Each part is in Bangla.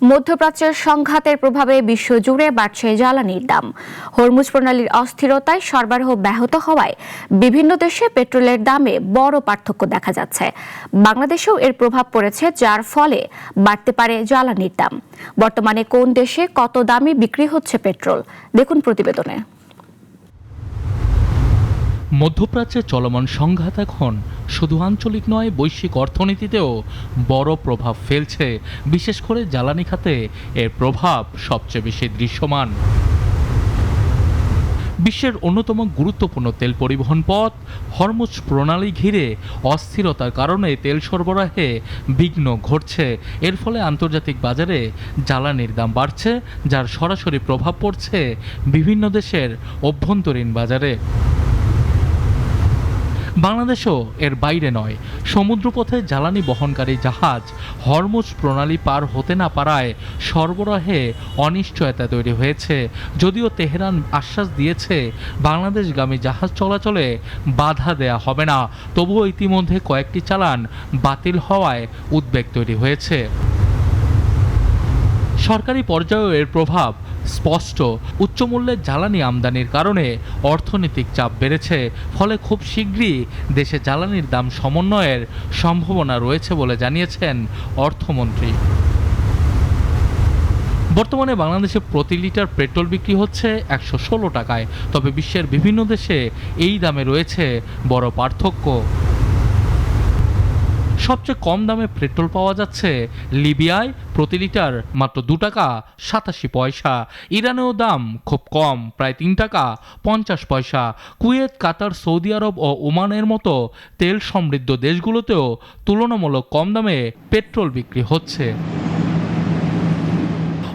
মধ্যপ্রাচ্যের সংঘাতের প্রভাবে বিশ্বজুড়ে বাড়ছে জ্বালানির দাম। হরমুজ প্রণালীর অস্থিরতায় সরবরাহ ব্যাহত হওয়ায় বিভিন্ন দেশে পেট্রোলের দামে বড় পার্থক্য দেখা যাচ্ছে। বাংলাদেশেও এর প্রভাব পড়েছে, যার ফলে বাড়তে পারে জ্বালানির দাম। বর্তমানে কোন দেশে কত দামে বিক্রি হচ্ছে পেট্রোল, দেখুন প্রতিবেদনে। মধ্যপ্রাচ্যে চলমান সংঘাত এখন শুধু আঞ্চলিক নয়, বৈশ্বিক অর্থনীতিতেও বড় প্রভাব ফেলছে। বিশেষ করে জ্বালানি খাতে এর প্রভাব সবচেয়ে বেশি দৃশ্যমান। বিশ্বের অন্যতম গুরুত্বপূর্ণ তেল পরিবহন পথ হরমুজ প্রণালী ঘিরে অস্থিরতার কারণে তেল সরবরাহে বিঘ্ন ঘটছে। এর ফলে আন্তর্জাতিক বাজারে জ্বালানির দাম বাড়ছে, যার সরাসরি প্রভাব পড়ছে বিভিন্ন দেশের অভ্যন্তরীণ বাজারে। বাংলাদেশও এর বাইরে নয়। সমুদ্রপথে জ্বালানি বহনকারী জাহাজ হরমুজ প্রণালী পার হতে না পারায় সরবরাহে অনিশ্চয়তা তৈরি হয়েছে। যদিও তেহরান আশ্বাস দিয়েছে বাংলাদেশগামী জাহাজ চলাচলে বাধা দেয়া হবে না, তবুও ইতিমধ্যে কয়েকটি চালান বাতিল হওয়ায় উদ্বেগ তৈরি হয়েছে। সরকারি পর্যায়েও এর প্রভাব স্পষ্ট। উচ্চমূল্যের জ্বালানি আমদানির কারণে অর্থনৈতিক চাপ বেড়েছে, ফলে খুব শীঘ্রই দেশে জ্বালানির দাম সমন্বয়ের সম্ভাবনা রয়েছে বলে জানিয়েছেন অর্থমন্ত্রী। বর্তমানে বাংলাদেশে প্রতি লিটার পেট্রোল বিক্রি হচ্ছে 116 টাকায়, তবে বিশ্বের বিভিন্ন দেশে এই দামে রয়েছে বড় পার্থক্য। সবচেয়ে কম দামে পেট্রোল পাওয়া যাচ্ছে লিবিয়ায়, প্রতি লিটার মাত্র 2 টাকা 87 পয়সা। ইরানেও দাম খুব কম, প্রায় 3 টাকা 50 পয়সা। কুয়েত, কাতার, সৌদি আরব ও ওমানের মতো তেল সমৃদ্ধ দেশগুলোতেও তুলনামূলক কম দামে পেট্রোল বিক্রি হচ্ছে।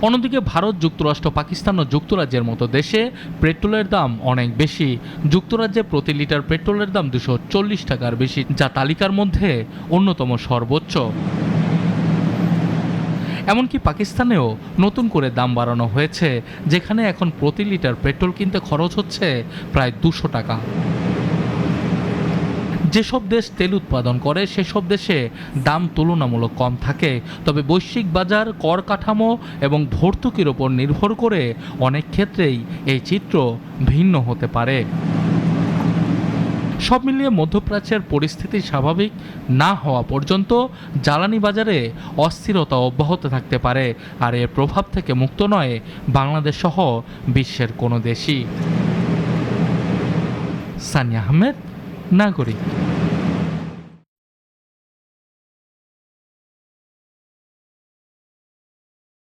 অন্যদিকে ভারত, যুক্তরাষ্ট্র, পাকিস্তান ও যুক্তরাজ্যের মতো দেশে পেট্রোলের দাম অনেক বেশি। যুক্তরাজ্যে প্রতি লিটার পেট্রোলের দাম 240 টাকার বেশি, যা তালিকার মধ্যে অন্যতম সর্বোচ্চ। এমনকি পাকিস্তানেও নতুন করে দাম বাড়ানো হয়েছে, যেখানে এখন প্রতি লিটার পেট্রোল কিনতে খরচ হচ্ছে প্রায় 200 টাকা। যেসব দেশ তেল উৎপাদন করে সেসব দেশে দাম তুলনামূলক কম থাকে, তবে বৈশ্বিক বাজার, কর কাঠামো এবং ভর্তুকির ওপর নির্ভর করে অনেক ক্ষেত্রেই এই চিত্র ভিন্ন হতে পারে। সব মিলিয়ে মধ্যপ্রাচ্যের পরিস্থিতি স্বাভাবিক না হওয়া পর্যন্ত জ্বালানি বাজারে অস্থিরতা অব্যাহত থাকতে পারে, আর এর প্রভাব থেকে মুক্ত নয় বাংলাদেশ সহ বিশ্বের কোনো দেশই। সানিয়া আহমেদ, নাগরিক।